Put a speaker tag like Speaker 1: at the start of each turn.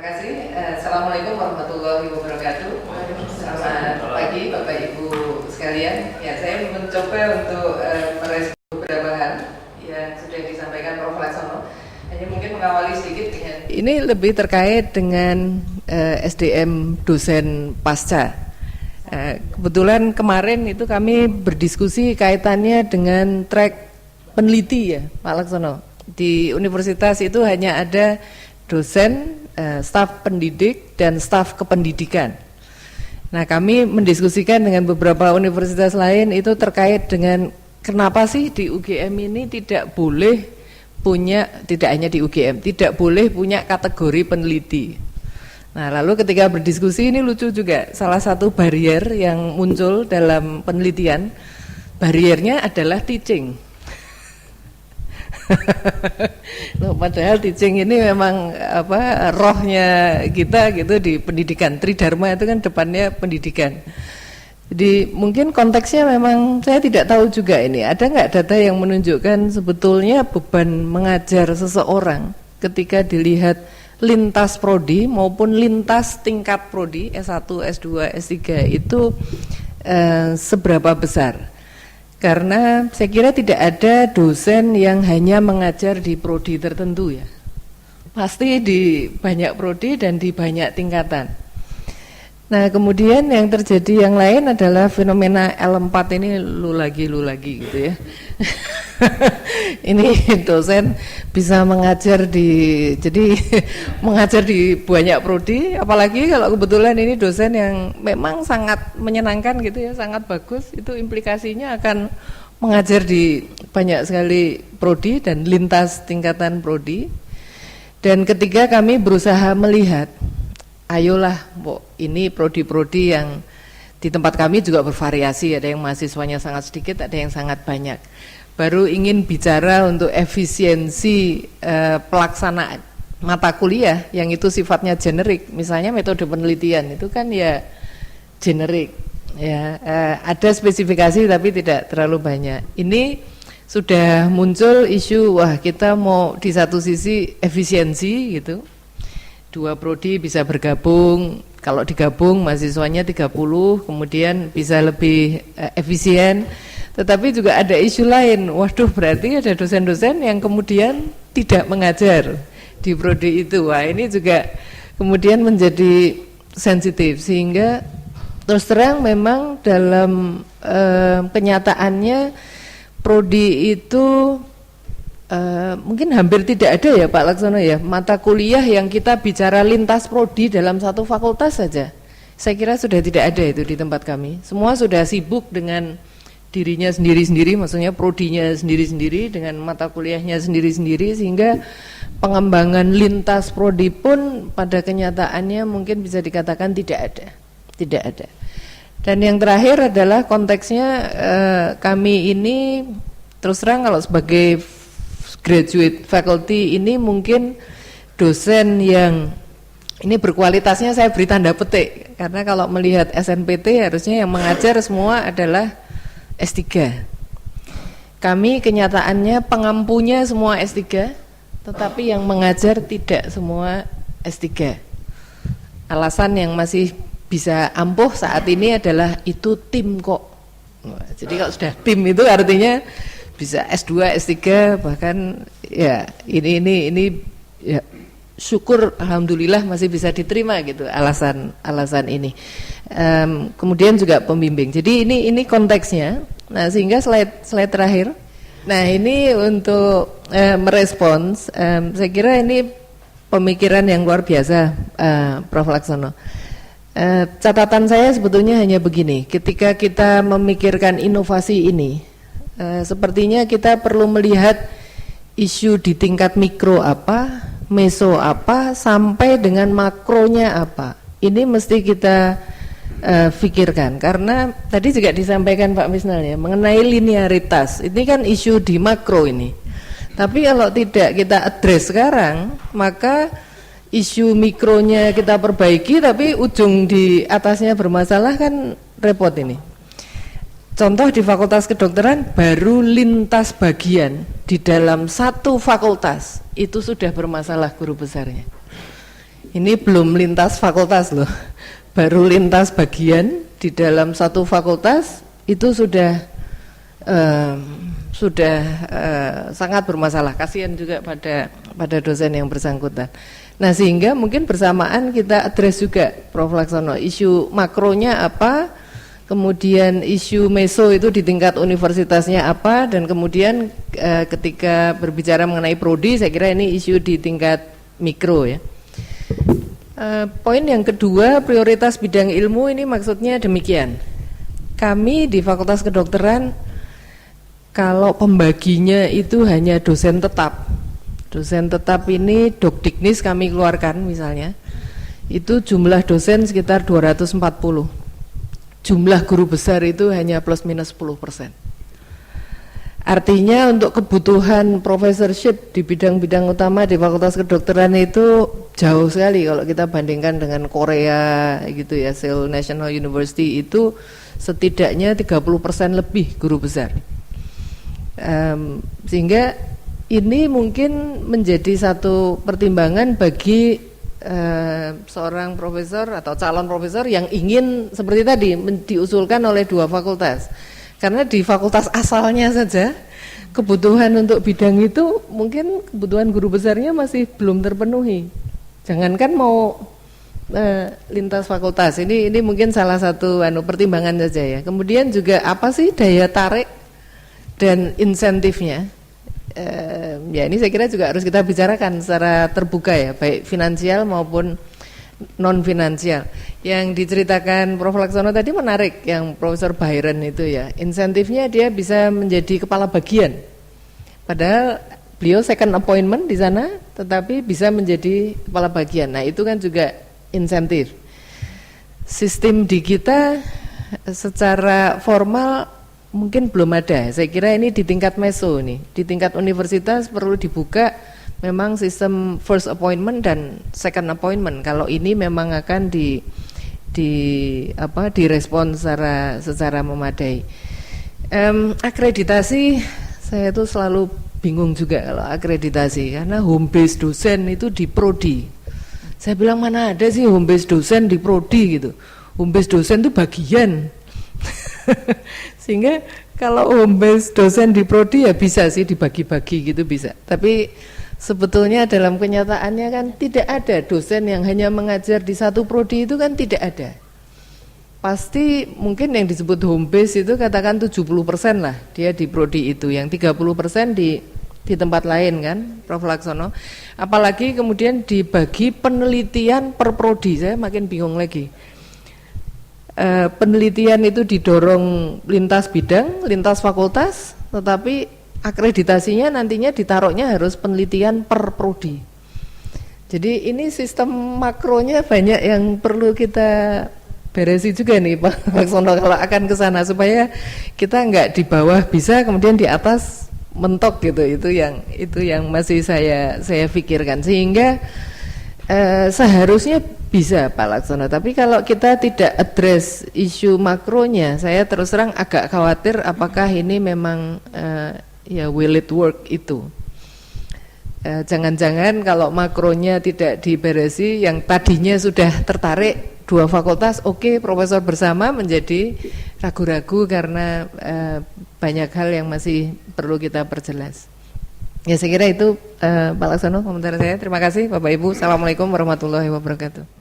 Speaker 1: Terima kasih. Assalamualaikum warahmatullahi wabarakatuh. Selamat pagi Bapak Ibu sekalian. Ya, saya mencoba untuk merespon beberapa hal yang sudah disampaikan Prof. Laksono. Hanya mungkin mengawali sedikit dengan ini lebih terkait dengan SDM dosen pasca. Kebetulan kemarin itu kami berdiskusi kaitannya dengan track peneliti ya Pak Laksono. Di universitas itu hanya ada dosen, staf pendidik, dan staf kependidikan. Nah, kami mendiskusikan dengan beberapa universitas lain itu terkait dengan kenapa sih di UGM ini tidak boleh punya, tidak hanya di UGM, tidak boleh punya kategori peneliti. Nah, lalu ketika berdiskusi ini lucu juga, salah satu barrier yang muncul dalam penelitian, barriernya adalah teaching. Loh, padahal teaching ini memang rohnya kita gitu di pendidikan. Tridharma itu kan depannya pendidikan. Jadi mungkin konteksnya memang saya tidak tahu juga ini. Ada nggak data yang menunjukkan sebetulnya beban mengajar seseorang ketika dilihat lintas prodi maupun lintas tingkat prodi S1, S2, S3 itu seberapa besar? Karena saya kira tidak ada dosen yang hanya mengajar di prodi tertentu ya. Pasti di banyak prodi dan di banyak tingkatan. Nah, kemudian yang terjadi yang lain adalah fenomena L4 ini lu lagi gitu ya. Ini dosen bisa mengajar jadi mengajar di banyak prodi, apalagi kalau kebetulan ini dosen yang memang sangat menyenangkan gitu ya, sangat bagus, itu implikasinya akan mengajar di banyak sekali prodi dan lintas tingkatan prodi. Dan ketika kami berusaha melihat, ayolah, ini prodi-prodi yang di tempat kami juga bervariasi, ada yang mahasiswanya sangat sedikit, ada yang sangat banyak. Baru ingin bicara untuk efisiensi pelaksanaan mata kuliah yang itu sifatnya generik, misalnya metode penelitian itu kan ya generik, ya ada spesifikasi tapi tidak terlalu banyak. Ini sudah muncul isu, wah kita mau di satu sisi efisiensi gitu, 2 prodi bisa bergabung, kalau digabung mahasiswanya 30, kemudian bisa lebih efisien. Tetapi juga ada isu lain, waduh berarti ada dosen-dosen yang kemudian tidak mengajar di prodi itu. Wah, ini juga kemudian menjadi sensitif, sehingga terus terang memang dalam kenyataannya prodi itu mungkin hampir tidak ada ya Pak Laksono ya, mata kuliah yang kita bicara lintas prodi dalam satu fakultas saja. Saya kira sudah tidak ada itu di tempat kami. Semua sudah sibuk dengan dirinya sendiri-sendiri, maksudnya prodinya sendiri-sendiri dengan mata kuliahnya sendiri-sendiri, sehingga pengembangan lintas prodi pun pada kenyataannya mungkin bisa dikatakan tidak ada. Dan yang terakhir adalah konteksnya kami ini terus terang kalau sebagai graduate faculty ini mungkin dosen yang ini berkualitasnya saya beri tanda petik, karena kalau melihat SNPT harusnya yang mengajar semua adalah S3. Kami kenyataannya pengampunya semua S3, tetapi yang mengajar tidak semua S3. Alasan yang masih bisa ampuh saat ini adalah itu tim kok. Jadi kalau sudah tim itu artinya bisa S2, S3, bahkan ya ini ya syukur alhamdulillah masih bisa diterima gitu alasan ini. Kemudian juga pembimbing. Jadi ini konteksnya. Nah, sehingga slide terakhir. Nah, ini untuk merespons, saya kira ini pemikiran yang luar biasa Prof. Laksono. Catatan saya sebetulnya hanya begini, ketika kita memikirkan inovasi ini, sepertinya kita perlu melihat isu di tingkat mikro apa, meso apa, sampai dengan makronya apa. Ini mesti kita pikirkan, karena tadi juga disampaikan Pak Misnal ya mengenai linearitas. Ini kan isu di makro ini. Tapi kalau tidak kita address sekarang, maka isu mikronya kita perbaiki, tapi ujung di atasnya bermasalah kan repot ini. Contoh di Fakultas Kedokteran, baru lintas bagian di dalam satu fakultas itu sudah bermasalah guru besarnya. Ini belum lintas fakultas loh, baru lintas bagian di dalam satu fakultas itu sudah sangat bermasalah. Kasihan juga pada dosen yang bersangkutan. Nah, sehingga mungkin bersamaan kita address juga, Prof. Laksono, isu makronya apa, kemudian isu meso itu di tingkat universitasnya apa, dan kemudian ketika berbicara mengenai prodi, saya kira ini isu di tingkat mikro ya. Poin yang kedua, prioritas bidang ilmu, ini maksudnya demikian. Kami di Fakultas Kedokteran, kalau pembaginya itu hanya dosen tetap. Dosen tetap ini Dokdiknis kami keluarkan misalnya, itu jumlah dosen sekitar 240. Jumlah guru besar itu hanya plus minus 10%. Artinya untuk kebutuhan professorship di bidang-bidang utama di Fakultas Kedokteran itu jauh sekali kalau kita bandingkan dengan Korea gitu ya. Seoul National University itu setidaknya 30% lebih guru besar. Sehingga ini mungkin menjadi satu pertimbangan bagi seorang profesor atau calon profesor yang ingin seperti tadi diusulkan oleh dua fakultas. Karena di fakultas asalnya saja kebutuhan untuk bidang itu mungkin kebutuhan guru besarnya masih belum terpenuhi. Jangankan mau lintas fakultas. Ini mungkin salah satu pertimbangan saja ya. Kemudian juga apa sih daya tarik dan insentifnya? Ya ini saya kira juga harus kita bicarakan secara terbuka ya, baik finansial maupun non finansial. Yang diceritakan Prof. Laksono tadi menarik, yang Profesor Byron itu ya, insentifnya dia bisa menjadi kepala bagian, padahal beliau second appointment di sana, tetapi bisa menjadi kepala bagian. Nah itu kan juga insentif. Sistem di kita secara formal mungkin belum ada. Saya kira ini di tingkat meso nih, di tingkat universitas perlu dibuka memang sistem first appointment dan second appointment. Kalau ini memang akan direspon secara memadai. Akreditasi saya tuh selalu bingung juga kalau akreditasi, karena home base dosen itu di prodi. Saya bilang mana ada sih home base dosen di prodi gitu. Home base dosen itu bagian. Sehingga kalau home base dosen di prodi ya bisa sih dibagi-bagi gitu bisa. Tapi sebetulnya dalam kenyataannya kan tidak ada dosen yang hanya mengajar di satu prodi, itu kan tidak ada. Pasti mungkin yang disebut home base itu katakan 70% lah dia di prodi itu, yang 30% di tempat lain kan, Prof. Laksono. Apalagi kemudian dibagi penelitian per prodi, saya makin bingung lagi. Penelitian itu didorong lintas bidang, lintas fakultas, tetapi akreditasinya nantinya ditaruhnya harus penelitian per prodi. Jadi ini sistem makronya banyak yang perlu kita beresi juga nih Pak Laksono kalau akan ke sana, supaya kita nggak di bawah bisa kemudian di atas mentok gitu. Itu yang masih saya pikirkan, sehingga seharusnya bisa Pak Laksono. Tapi kalau kita tidak address isu makronya, saya terus terang agak khawatir apakah ini memang ya will it work itu. Jangan-jangan kalau makronya tidak diberesi, yang tadinya sudah tertarik dua fakultas, oke, profesor bersama menjadi ragu-ragu karena banyak hal yang masih perlu kita perjelas. Ya saya kira itu Pak Laksono komentar saya. Terima kasih Bapak Ibu. Assalamualaikum warahmatullahi wabarakatuh.